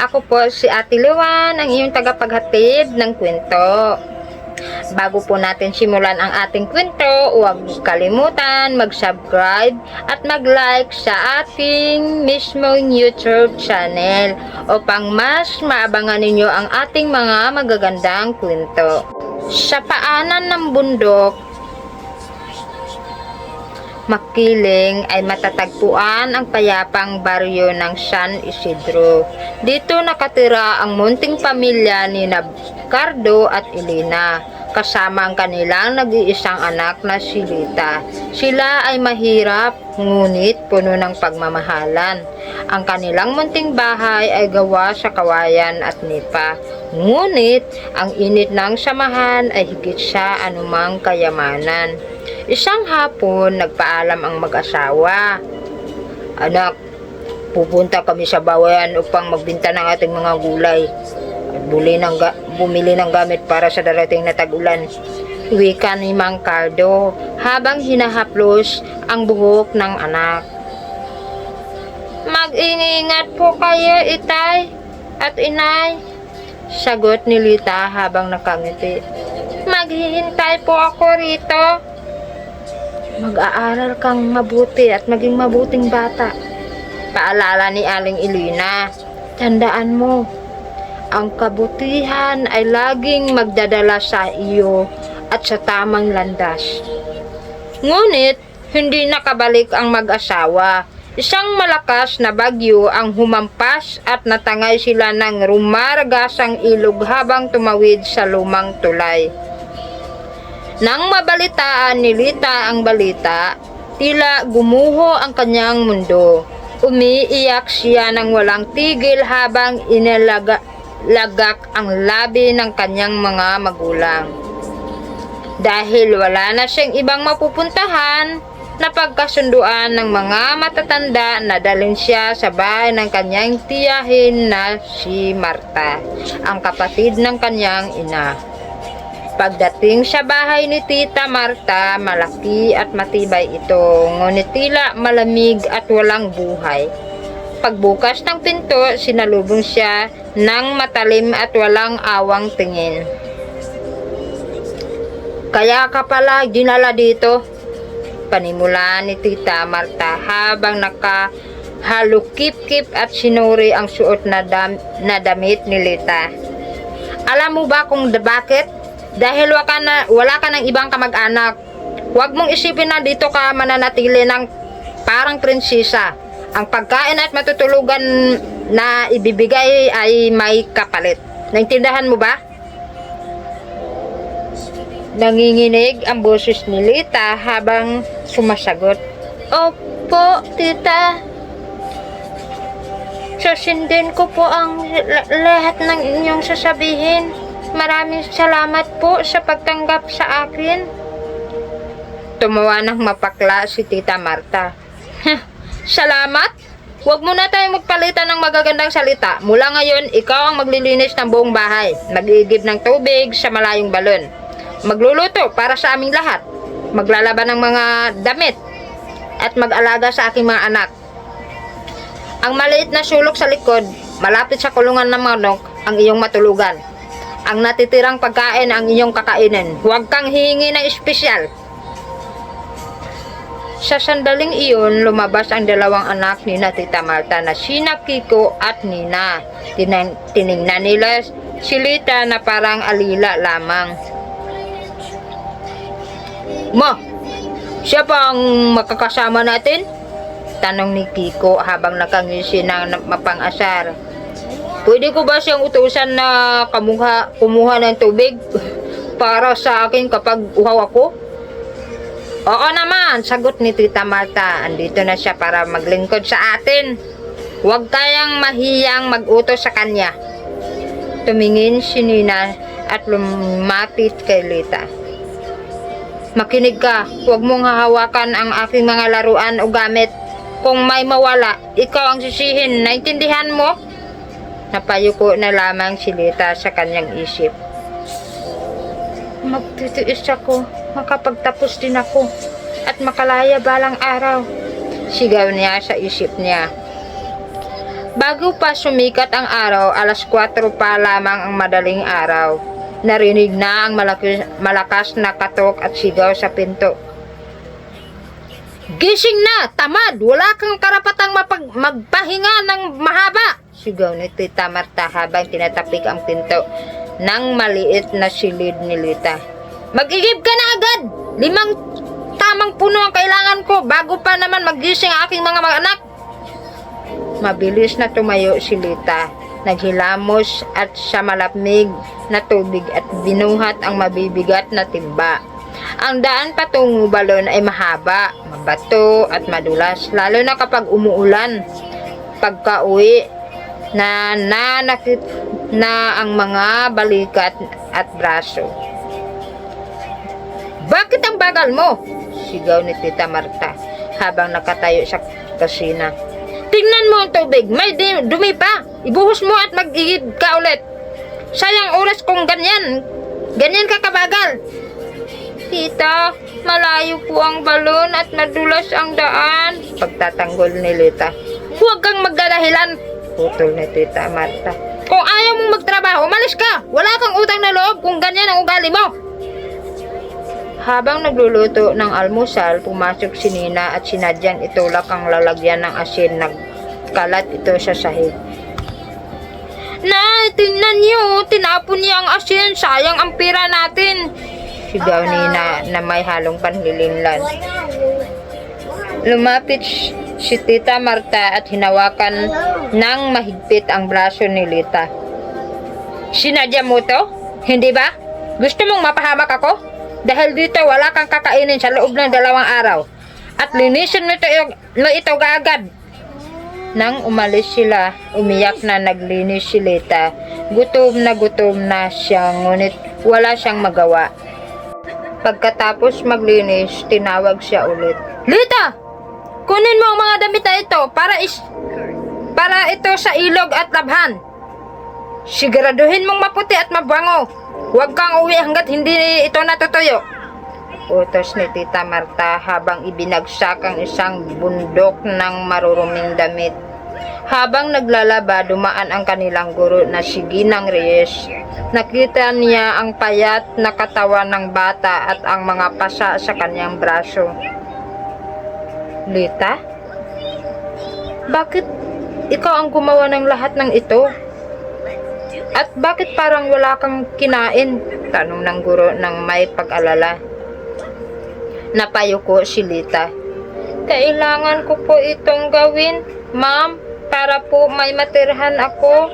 Ako po si Ate Luan, ang iyong tagapaghatid ng kwento. Bago po natin simulan ang ating kwento, huwag kalimutan mag-subscribe at mag-like sa ating mismong YouTube channel upang mas maabangan ninyo ang ating mga magagandang kwento. Sa paanan ng bundok, Makiling ay matatagpuan ang payapang baryo ng San Isidro. Dito nakatira ang munting pamilya ni Cardo at Elena, kasama ang kanilang nag-iisang anak na si Lita. Sila ay mahirap, ngunit puno ng pagmamahalan. Ang kanilang munting bahay ay gawa sa kawayan at nipa. Ngunit ang init ng samahan ay higit sa anumang kayamanan. Isang hapon, nagpaalam ang mag-asawa. Anak, pupunta kami sa bayan upang magbenta ng ating mga gulay at bumili ng gamit para sa darating na tag-ulan. Wika ni Mang Cardo habang hinahaplos ang buhok ng anak. Mag-ingat po kayo, itay at inay, sagot ni Lita habang nakangiti. Maghihintay po ako rito. Mag-aaral kang mabuti at maging mabuting bata, paalala ni Aling Elena. Tandaan mo, ang kabutihan ay laging magdadala sa iyo at sa tamang landas. Ngunit, hindi nakabalik ang mag-asawa. Isang malakas na bagyo ang humampas at natangay sila ng rumaragasang ilog habang tumawid sa lumang tulay. Nang mabalitaan ni Lita ang balita, tila gumuho ang kanyang mundo. Umiiyak siya ng walang tigil habang inalagak ang labi ng kanyang mga magulang. Dahil wala na siyang ibang mapupuntahan, napagkasunduan ng mga matatanda na dalhin siya sa bahay ng kanyang tiyahin na si Marta, ang kapatid ng kanyang ina. Pagdating sa bahay ni Tita Marta, malaki at matibay ito, ngunit tila malamig at walang buhay. Pagbukas ng pinto, sinalubong siya ng matalim at walang awang tingin. Kaya ka pala dinala dito? Panimula ni Tita Marta habang nakahalukip-kip at sinuri ang suot na damit ni Lita. Alam mo ba kung bakit? Dahil wala ka ng ibang kamag-anak. Huwag mong isipin na dito ka mananatili ng parang prinsesa. Ang pagkain at matutulugan na ibibigay ay may kapalit. Naintindihan mo ba? Nanginginig ang boses ni Lita habang sumasagot. Opo, tita. Susundin ko po ang lahat ng inyong sasabihin. Maraming salamat po sa pagtanggap sa akin. Tumawa ng mapakla si Tita Marta. Salamat? Huwag muna tayong magpalitan ng magagandang salita. Mula ngayon, ikaw ang maglilinis ng buong bahay. Mag-iigib ng tubig sa malayong balon. Magluluto para sa aming lahat. Maglalaban ng mga damit. At mag-alaga sa aking mga anak. Ang maliit na sulok sa likod, malapit sa kulungan ng manok, ang iyong matulugan. Ang natitirang pagkain ang inyong kakainin. Huwag kang hihingi ng espesyal. Sa sandaling iyon, lumabas ang dalawang anak ni Tita Marta na sina Kiko at Nina. Tiningnan nila si Lita na parang alila lamang. Ma, siya pa ang makakasama natin? Tanong ni Kiko habang nakangisi ng mapang-asar. Pwede ko ba siyang utusan na kumuha ng tubig para sa akin kapag uhaw ako? Oo naman, sagot ni Tita Marta. Andito na siya para maglingkod sa atin. Huwag tayong mahiyang mag-utos sa kanya. Tumingin si Nina at lumapit kay Lita. Makinig ka, huwag mong hahawakan ang aking mga laruan o gamit. Kung may mawala, ikaw ang sisihin. Naintindihan mo? Napayuko na lamang si Lita sa kanyang isip. Magtitiis ako, makapagtapos din ako, at makalaya balang araw. Sigaw niya sa isip niya. Bago pa sumikat ang araw, alas 4 pa lamang ang madaling araw. Narinig na ang malakas na katok at sigaw sa pinto. Gising na! Tamad! Wala kang karapatang magpahinga ng mahaba! Sigaw ni Tita Marta habang tinatapik ang pinto ng maliit na silid ni Lita. Mag-igib ka na agad! 5 tamang puno ang kailangan ko bago pa naman magising ang aking mga anak. Mabilis na tumayo si Lita. Naghilamos at sa malamig na tubig at binuhat ang mabibigat na timba. Ang daan patungo balon ay mahaba, mabato at madulas, lalo na kapag umuulan. Pagka-uwi, nananakit na ang mga balikat at braso. Bakit ang bagal mo? Sigaw ni Tita Marta habang nakatayo sa kusina. Tingnan mo ang tubig, may dumi pa. Ibuhos mo at mag-igib ka ulit. Sayang oras kung ganyan ka kabagal. Tita, malayo po ang balon at madulas ang daan. Pagtatanggol ni Lita. Huwag kang magdadahilan, putol ni Tita Marta. Kung ayaw mong magtrabaho, umalis ka. Wala kang utang na loob kung ganyan ang ugali mo. Habang nagluluto ng almusal, pumasok si Nina at sinadyang itulak ang lalagyan ng asin. Nagkalat ito sa sahig. Nay, tingnan niyo, tinapon niya ang asin. Sayang ang pira natin. Sigaw ni Nina na may halong panlilinlan. Lumapit si Tita Marta at hinawakan ng mahigpit ang braso ni Lita. Sinadya mo to? Hindi ba? Gusto mong mapahamak ako? Dahil dito wala kang kakainin sa loob ng 2 araw. At linisin mo ito agad. Nang umalis sila, umiyak na naglinis si Lita. Gutom na siya, ngunit wala siyang magawa. Pagkatapos maglinis, tinawag siya ulit. Lita! Kunin mo ang mga damit na ito para ito sa ilog at labhan. Siguraduhin mong maputi at mabango. Huwag kang uwi hanggat hindi ito natutuyo. Utos ni Tita Marta habang ibinagsak ang isang bundok ng maruruming damit. Habang naglalaba, dumaan ang kanilang guro na si Ginang Reyes. Nakita niya ang payat na katawan ng bata at ang mga pasa sa kanyang braso. Lita? Bakit ikaw ang gumawa ng lahat ng ito? At bakit parang wala kang kinain? Tanong ng guro ng may pag-alala. Napayuko si Lita. Kailangan ko po itong gawin, ma'am, para po may matirhan ako.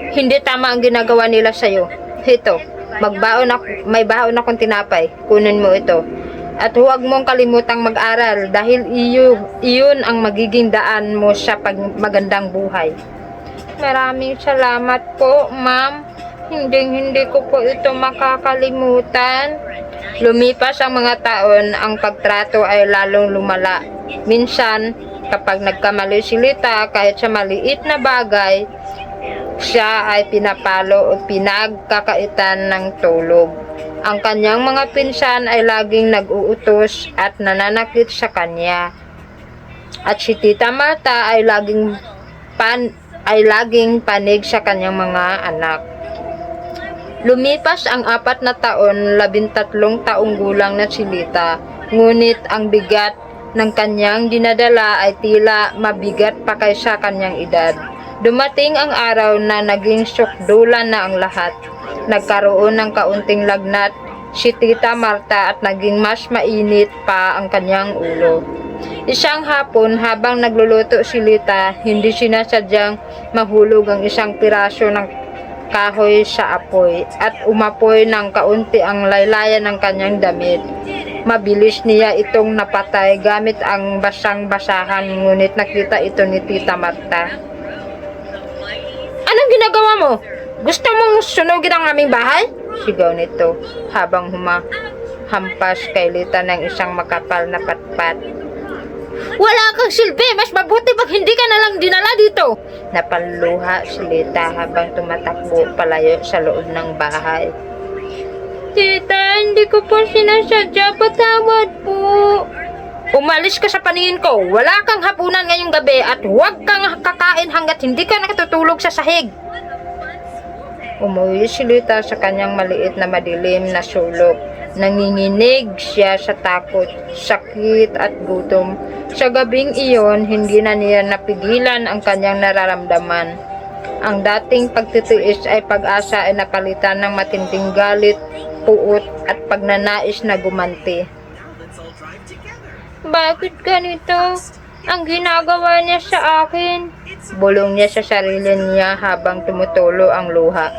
Hindi tama ang ginagawa nila sa'yo. Ito, may baon akong tinapay. Kunin mo ito. At huwag mong kalimutang mag-aral dahil iyon ang magiging daan mo sa magandang buhay. Maraming salamat po, ma'am. Hindi ko po ito makakalimutan. Lumipas ang mga taon, ang pagtrato ay lalong lumala. Minsan, kapag nagkamali si Lita, kahit sa maliit na bagay, siya ay pinapalo o pinagkakaitan ng tulog. Ang kanyang mga pinsan ay laging nag-uutos at nananakit sa kanya. At si Tita Marta ay laging panig sa kanyang mga anak. Lumipas ang 4 na taon, 13 taong gulang na si Lita, ngunit ang bigat ng kanyang dinadala ay tila mabigat pa kaysa kanyang edad. Dumating ang araw na naging sukdulan na ang lahat. Nagkaroon ng kaunting lagnat si Tita Marta at naging mas mainit pa ang kanyang ulo. Isang hapon, habang nagluluto si Lita, hindi sinasadyang mahulog ang isang piraso ng kahoy sa apoy at umapoy ng kaunti ang laylayan ng kanyang damit. Mabilis niya itong napatay gamit ang basang-basahan, ngunit nakita ito ni Tita Marta. Anong ginagawa mo? Gusto mong sunugin ang aming bahay? Sigaw nito habang humahampas kay Lita ng isang makapal na patpat. Wala kang silbi! Mas mabuti pag hindi ka nalang dinala dito! Napaluha si Lita habang tumatakbo palayo sa loob ng bahay. Tita, hindi ko po sinasadya. Patawad po. Umalis ka sa paningin ko. Wala kang hapunan ngayong gabi at huwag kang kumain hanggat hindi ka nakatutulog sa sahig. Umuwi si Lita sa kanyang maliit na madilim na sulok. Nanginginig siya sa takot, sakit at gutom. Sa gabing iyon, hindi na niya napigilan ang kanyang nararamdaman. Ang dating pagtitiis ay pag-asa ay napalitan ng matinding galit, puot at pagnanais na gumanti. Bakit ganito? Ang ginagawa niya sa akin? Bulong niya sa sarili niya habang tumutulo ang luha.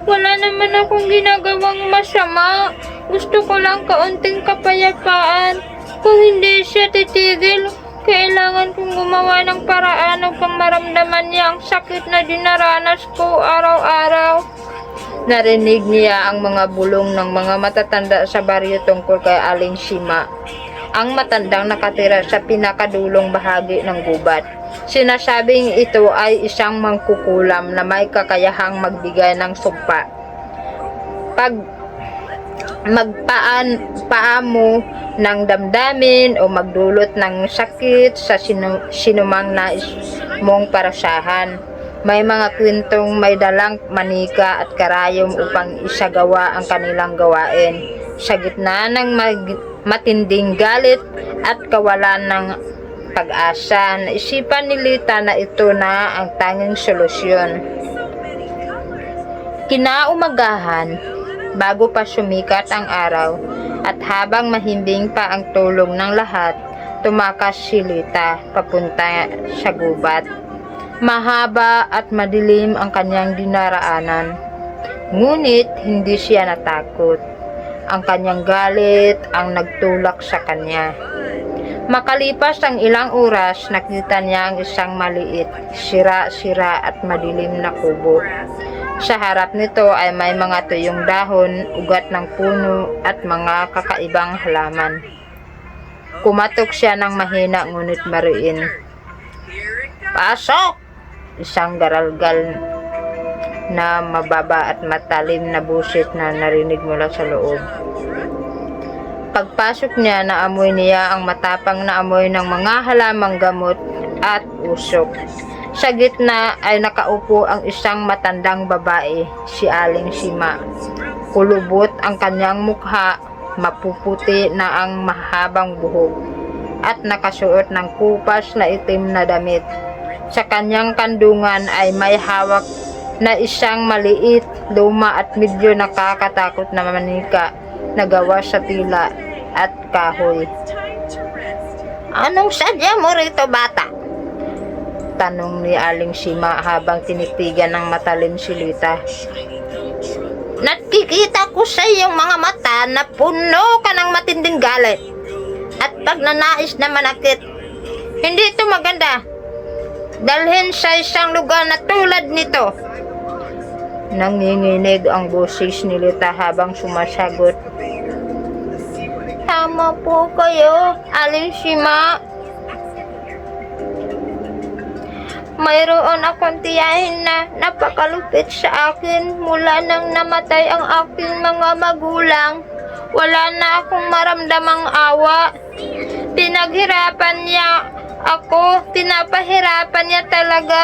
Wala naman akong ginagawang masama. Gusto ko lang kaunting kapayapaan. Kung hindi siya titigil, kailangan kong gumawa ng paraan upang maramdaman niya ang sakit na dinaranas ko araw-araw. Narinig niya ang mga bulong ng mga matatanda sa baryo tungkol kay Aling Sima. Ang matandang nakatira sa pinakadulong bahagi ng gubat. Sinasabing ito ay isang mangkukulam na may kakayahang magbigay ng sumpa. Pag magpaamo ng damdamin o magdulot ng sakit sa sinumang nais mong parasahan. May mga kwentong may dalang manika at karayom upang isagawa ang kanilang gawain. Sa gitna ng matinding galit at kawalan ng pag-asa, naisipan ni Lita na ito na ang tanging solusyon. Kinaumagahan, bago pa sumikat ang araw, at habang mahimbing pa ang tulog ng lahat, tumakas si Lita papunta sa gubat. Mahaba at madilim ang kanyang dinaraanan. Ngunit hindi siya natakot. Ang kanyang galit ang nagtulak sa kanya. Makalipas ang ilang oras, nakita niya ang isang maliit, sira-sira at madilim na kubo. Sa harap nito ay may mga tuyong dahon, ugat ng puno at mga kakaibang halaman. Kumatok siya ng mahina ngunit mariin. Pasok! Isang garalgal na mababa at matalim na busit na narinig mula sa loob. Pagpasok niya, naamoy niya ang matapang na amoy ng mga halamang gamot at usok. Sa gitna ay nakaupo ang isang matandang babae, si Aling Sima. Kulubot ang kanyang mukha, mapuputi na ang mahabang buhok, at nakasuot ng kupas na itim na damit. Sa kanyang kandungan ay may hawak na isang maliit, luma at medyo nakakatakot na manika na gawa sa tila at kahoy. Anong sadya mo rito, bata? Tanong ni Aling Sima habang tinitigan ng matalim si Lita. Nakikita ko sa iyong mga mata na puno ka ng matinding galit at pagnanais na manakit. Hindi ito maganda. Dalhin sa isang lugar na tulad nito. Nanginginig ang boses ni Lita habang sumasagot. Tama po kayo, Aling Sima. Mayroon akong tiyahin na napakalupit sa akin mula nang namatay ang aking mga magulang. Wala na akong maramdamang awa. Pinaghirapan niya ako, pinapahirapan niya talaga.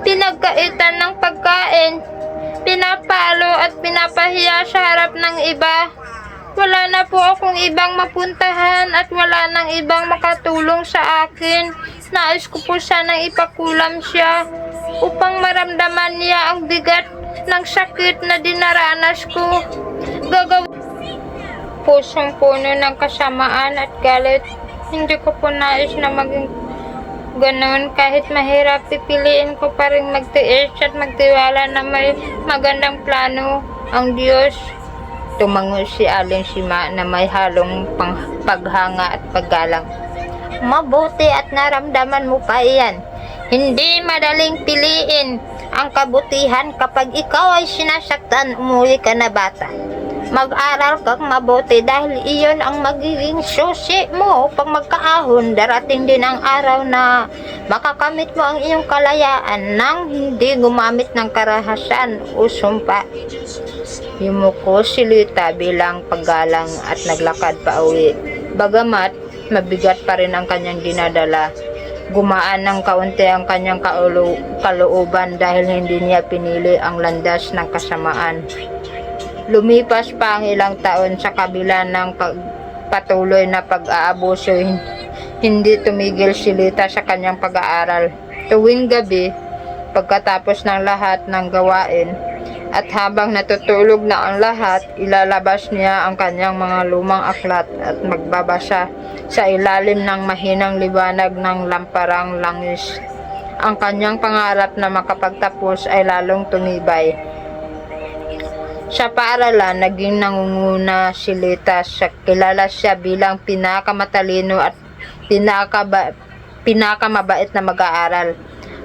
Pinagkaitan ng pagkain, pinapalo at pinapahiya sa harap ng iba. Wala na po akong ibang mapuntahan at wala nang ibang makatulong sa akin. Nais ko po sanang ipakulam siya upang maramdaman niya ang bigat ng sakit na dinaranas ko. Gagawin pusong puno ng kasamaan at galit. Hindi ko po nais na maging ganun. Kahit mahirap, pipiliin ko pa rin magtiis at magtiwala na may magandang plano ang Diyos. Tumango si Aling Sima na may halong paghanga at paggalang. Mabuti at naramdaman mo pa iyan. Hindi madaling piliin ang kabutihan kapag ikaw ay sinasaktan. Umuwi ka na, bata. Mag-aral kang mabuti dahil iyon ang magiging susi mo upang magkaahon. Darating din ang araw na makakamit mo ang iyong kalayaan nang hindi gumamit ng karahasan o sumpa. Yumuko si Lita bilang paggalang at naglakad pa uwi. Bagamat mabigat pa rin ang kanyang dinadala, Gumaan ng kaunti ang kanyang kalooban dahil hindi niya pinili ang landas ng kasamaan. Lumipas pa ang ilang taon sa kabila ng patuloy na pag-aabuso, hindi tumigil si Lita sa kanyang pag-aaral. Tuwing gabi, pagkatapos ng lahat ng gawain, at habang natutulog na ang lahat, ilalabas niya ang kanyang mga lumang aklat at magbabasa sa ilalim ng mahinang liwanag ng lamparang langis. Ang kanyang pangarap na makapagtapos ay lalong tumibay. Sa paaralan, naging nangunguna si Lita. Kilala siya bilang pinakamatalino at pinakamabait na mag-aaral.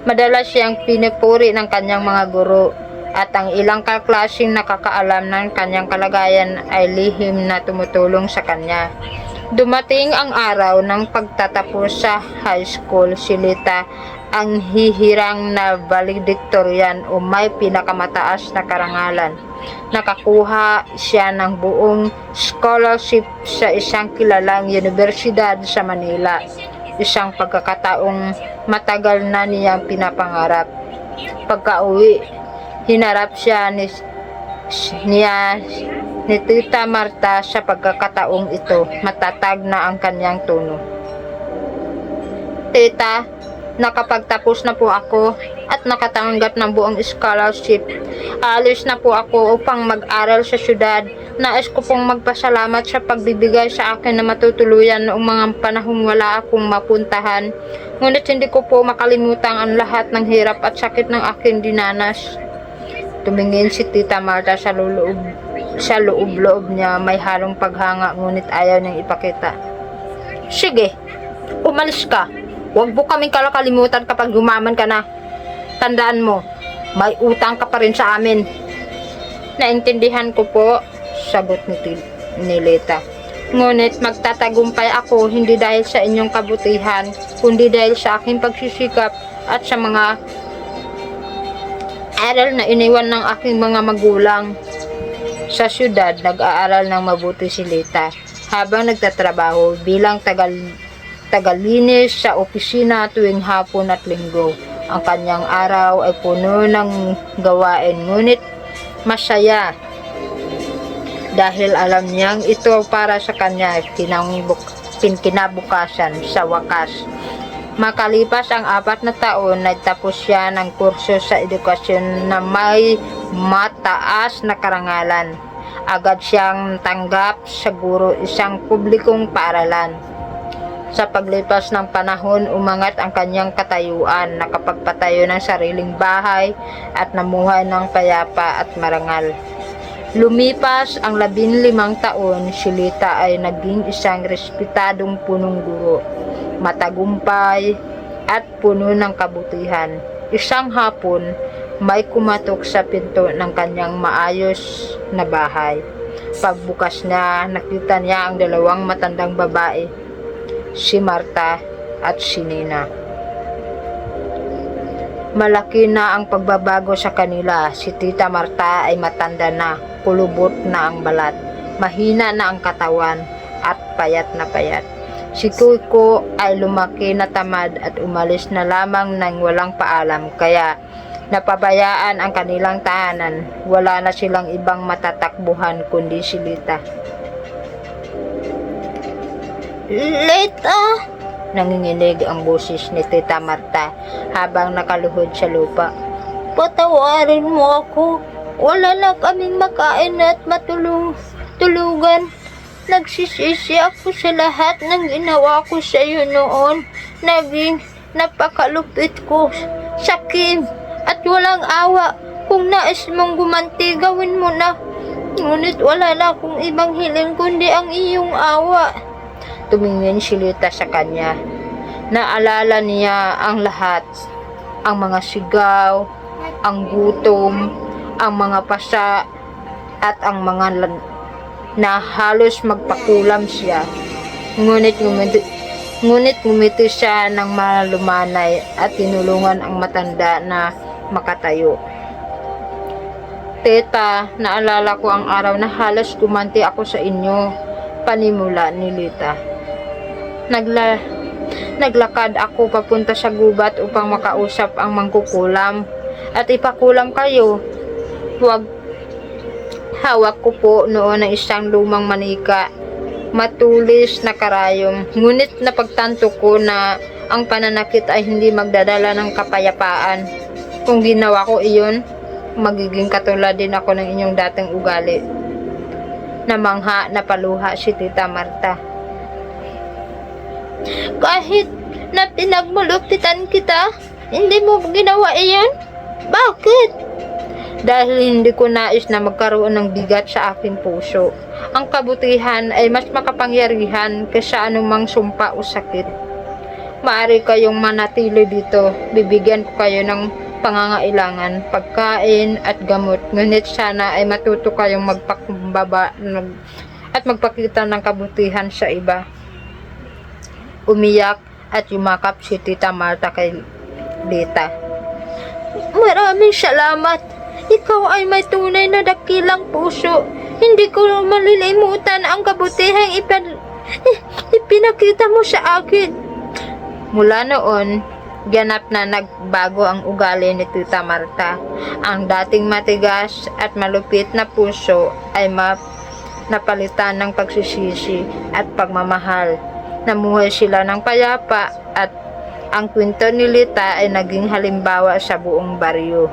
Madalas siyang pinupuri ng kanyang mga guro, at ang ilang kaklaseng nakakaalam ng kanyang kalagayan ay lihim na tumutulong sa kanya. Dumating ang araw ng pagtatapos sa high school. Si Lita ang hihirang na valedictorian o may pinakamataas na karangalan. Nakakuha siya ng buong scholarship sa isang kilalang universidad sa Manila. Isang pagkakataong matagal na niyang pinapangarap. Pagka-uwi, hinarap siya ni Tita Marta. Sa pagkakataong ito, matatag na ang kanyang tono. Tita, nakapagtapos na po ako at nakatanggap ng buong scholarship. Alis na po ako upang mag-aral sa syudad. Nais ko pong magpasalamat sa pagbibigay sa akin na matutuluyan noong mga panahong wala akong mapuntahan. Ngunit hindi ko po makalimutan ang lahat ng hirap at sakit ng aking dinanas. Tumingin si Tita Marta sa loob-loob niya. May halong paghanga, ngunit ayaw niyang ipakita. Sige, umalis ka. Huwag mo kaming kalakalimutan kapag yumaman ka na. Tandaan mo, may utang ka pa rin sa amin. Naintindihan ko po, sagot ni Lita. Ngunit magtatagumpay ako hindi dahil sa inyong kabutihan, kundi dahil sa aking pagsisikap at sa mga aral na iniwan ng aking mga magulang. Sa syudad, nag-aaral ng mabuti si Lita habang nagtatrabaho bilang tagalinis sa opisina tuwing hapon at linggo. Ang kanyang araw ay puno ng gawain, ngunit masaya dahil alam niyang ito para sa kanya kinabukasan. Sa wakas, makalipas ang 4 na taon, nagtapos siya ng kurso sa edukasyon na may mataas na karangalan. Agad siyang tanggap sa guro isang publikong paaralan. Sa paglipas ng panahon, umangat ang kanyang katayuan, nakapagpatayo ng sariling bahay at namuhay ng payapa at marangal. Lumipas ang 15 taon, si Lita ay naging isang respetadong punong guro, matagumpay at puno ng kabutihan. Isang hapon, may kumatok sa pinto ng kanyang maayos na bahay. Pagbukas niya, nakita niya ang 2 matandang babae, si Marta at si Nina. Malaki na ang pagbabago sa kanila. Si Tita Marta ay matanda na, kulubot na ang balat, mahina na ang katawan at payat na payat. Si Kuko ay lumaki na tamad at umalis na lamang nang walang paalam, kaya napabayaan ang kanilang tahanan. Wala na silang ibang matatakbuhan kundi si Lita. Lita! Nanginginig ang boses ni Tita Marta habang nakaluhod sa lupa. Patawarin mo ako. Wala na kaming makain at matulugan. Nagsisisi ako sa lahat ng ginawa ko sa iyo noon. Naging napakalupit ko sa Kim at walang awa. Kung nais mong gumanti, gawin mo na. Ngunit wala na akong ibang hiling kundi ang iyong awa. Tumingin si Lita sa kanya. Naalala niya ang lahat. Ang mga sigaw, ang gutom, ang mga pasa, at ang mga na halos magpakulam siya. Ngunit ngumiti siya ng malumanay at tinulungan ang matanda na makatayo. Teta, naalala ko ang araw na halos gumanti ako sa inyo, panimula ni Lita. Naglakad ako papunta sa gubat upang makausap ang mangkukulam at ipakulam kayo. Huwag hawak ko po noon ang isang lumang manika, matulis na karayom. Ngunit napagtanto ko na ang pananakit ay hindi magdadala ng kapayapaan. Kung ginawa ko iyon, magiging katulad din ako ng inyong dating ugali. Namangha na paluha si Tita Marta. Kahit na pinagmulupitan kita, hindi mo ginawa iyon? Bakit? Dahil hindi ko nais na magkaroon ng bigat sa aking puso. Ang kabutihan ay mas makapangyarihan kaysa anumang sumpa o sakit. Maaari kayong manatili dito. Bibigyan ko kayo ng pangangailangan, pagkain at gamot. Ngunit sana ay matuto kayong magpakumbaba at magpakita ng kabutihan sa iba. Umiyak at yumakap si Tita Marta kay Lita. Maraming salamat. Ikaw ay may tunay na dakilang puso. Hindi ko malilimutan ang kabutihang ipinakita mo sa akin. Mula noon, ganap na nagbago ang ugali ni Tita Marta. Ang dating matigas at malupit na puso ay napalitan ng pagsisisi at pagmamahal. Namuhay sila ng payapa at ang kwento ni Lita ay naging halimbawa sa buong baryo.